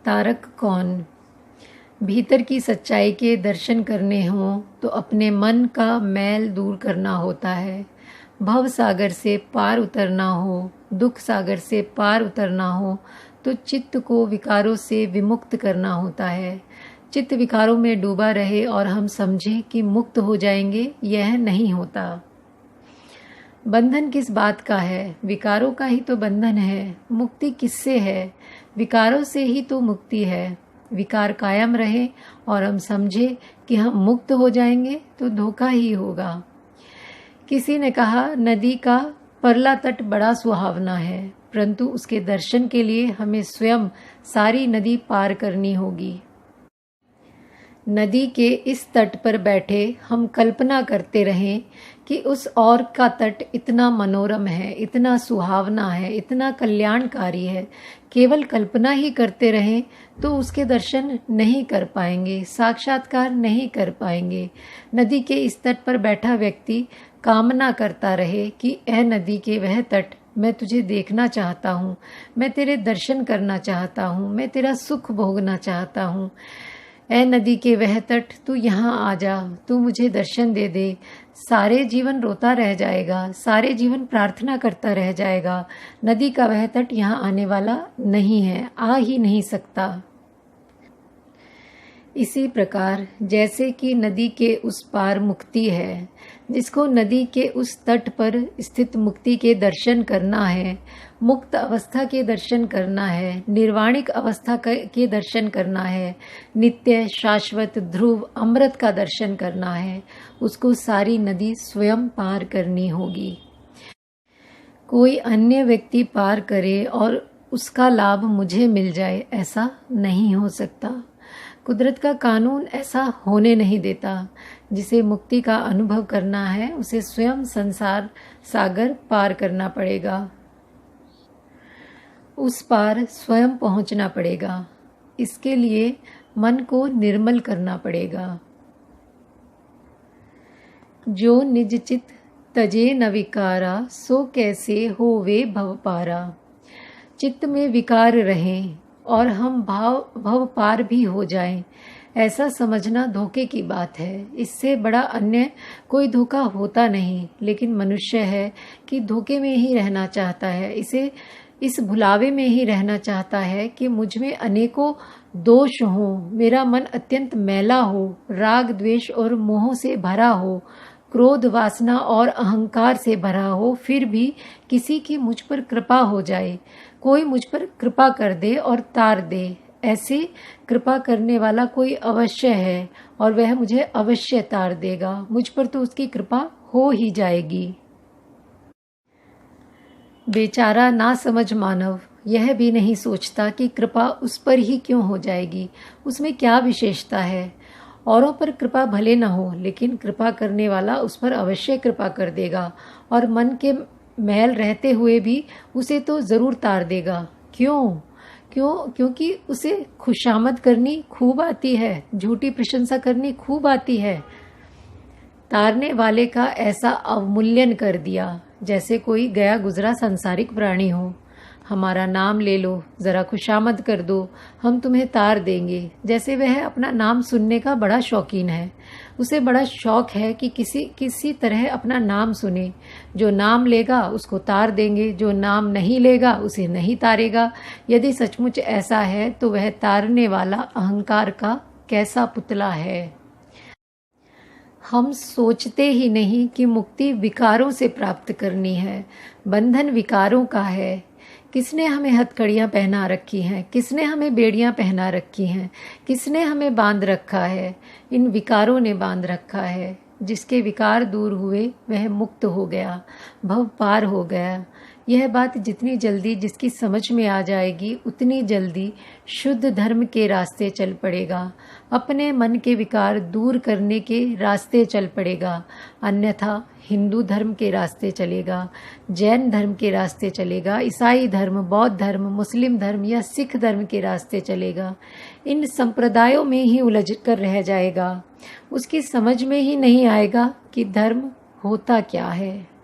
तारक कौन? भीतर की सच्चाई के दर्शन करने हों तो अपने मन का मैल दूर करना होता है। भव सागर से पार उतरना हो, दुख सागर से पार उतरना हो तो चित्त को विकारों से विमुक्त करना होता है। चित्त विकारों में डूबा रहे और हम समझें कि मुक्त हो जाएंगे, यह नहीं होता। बंधन किस बात का है? विकारों का ही तो बंधन है। मुक्ति किससे है? विकारों से ही तो मुक्ति है। विकार कायम रहे और हम समझे कि हम मुक्त हो जाएंगे तो धोखा ही होगा। किसी ने कहा नदी का परला तट बड़ा सुहावना है, परंतु उसके दर्शन के लिए हमें स्वयं सारी नदी पार करनी होगी। नदी के इस तट पर बैठे हम कल्पना करते रहें कि उस और का तट इतना मनोरम है, इतना सुहावना है, इतना कल्याणकारी है। केवल कल्पना ही करते रहें तो उसके दर्शन नहीं कर पाएंगे, साक्षात्कार नहीं कर पाएंगे। नदी के इस तट पर बैठा व्यक्ति कामना करता रहे कि ऐ नदी के वह तट, मैं तुझे देखना चाहता हूँ, मैं तेरे दर्शन करना चाहता हूँ, मैं तेरा सुख भोगना चाहता हूँ। ऐ नदी के वह तट, तू यहाँ आ जा, तू मुझे दर्शन दे दे। सारे जीवन रोता रह जाएगा, सारे जीवन प्रार्थना करता रह जाएगा। नदी का वह तट यहाँ आने वाला नहीं है, आ ही नहीं सकता। इसी प्रकार जैसे कि नदी के उस पार मुक्ति है, जिसको नदी के उस तट पर स्थित मुक्ति के दर्शन करना है, मुक्त अवस्था के दर्शन करना है, निर्वाणिक अवस्था के दर्शन करना है, नित्य शाश्वत ध्रुव अमृत का दर्शन करना है, उसको सारी नदी स्वयं पार करनी होगी। कोई अन्य व्यक्ति पार करे और उसका लाभ मुझे मिल जाए, ऐसा नहीं हो सकता। कुदरत का कानून ऐसा होने नहीं देता। जिसे मुक्ति का अनुभव करना है उसे स्वयं संसार सागर पार करना पड़ेगा, उस पार स्वयं पहुंचना पड़ेगा। इसके लिए मन को निर्मल करना पड़ेगा। जो निज चित तजे न विकारा, सो कैसे होवे भव पारा। चित्त में विकार रहें और हम भव पार भी हो जाएं, ऐसा समझना धोखे की बात है। इससे बड़ा अन्य कोई धोखा होता नहीं, लेकिन मनुष्य है कि धोखे में ही रहना चाहता है। इस भुलावे में ही रहना चाहता है कि मुझ में अनेकों दोष हों, मेरा मन अत्यंत मैला हो, राग द्वेष और मोह से भरा हो, क्रोध वासना और अहंकार से भरा हो, फिर भी किसी की मुझ पर कृपा हो जाए, कोई मुझ पर कृपा कर दे और तार दे। ऐसे कृपा करने वाला कोई अवश्य है और वह मुझे अवश्य तार देगा। मुझ पर तो उसकी कृपा हो ही जाएगी। बेचारा ना समझ मानव यह भी नहीं सोचता कि कृपा उस पर ही क्यों हो जाएगी, उसमें क्या विशेषता है। औरों पर कृपा भले न हो, लेकिन कृपा करने वाला उस पर अवश्य कृपा कर देगा और मन के मैल रहते हुए भी उसे तो जरूर तार देगा। क्योंकि उसे खुशामद करनी खूब आती है, झूठी प्रशंसा करनी खूब आती है। तारने वाले का ऐसा अवमूल्यन कर दिया जैसे कोई गया गुजरा सांसारिक प्राणी हो। हमारा नाम ले लो, जरा खुशामद कर दो, हम तुम्हें तार देंगे। जैसे वह अपना नाम सुनने का बड़ा शौकीन है, उसे बड़ा शौक है कि किसी तरह अपना नाम सुने। जो नाम लेगा उसको तार देंगे, जो नाम नहीं लेगा उसे नहीं तारेगा। यदि सचमुच ऐसा है तो वह तारने वाला अहंकार का कैसा पुतला है। हम सोचते ही नहीं कि मुक्ति विकारों से प्राप्त करनी है। बंधन विकारों का है। किसने हमें हथकड़ियाँ पहना रखी हैं, किसने हमें बेड़ियाँ पहना रखी हैं, किसने हमें बांध रखा है? इन विकारों ने बांध रखा है। जिसके विकार दूर हुए वह मुक्त हो गया, भव पार हो गया। यह बात जितनी जल्दी जिसकी समझ में आ जाएगी उतनी जल्दी शुद्ध धर्म के रास्ते चल पड़ेगा, अपने मन के विकार दूर करने के रास्ते चल पड़ेगा। अन्यथा हिंदू धर्म के रास्ते चलेगा, जैन धर्म के रास्ते चलेगा, ईसाई धर्म, बौद्ध धर्म, मुस्लिम धर्म या सिख धर्म के रास्ते चलेगा। इन संप्रदायों में ही उलझ कर रह जाएगा। उसकी समझ में ही नहीं आएगा कि धर्म होता क्या है।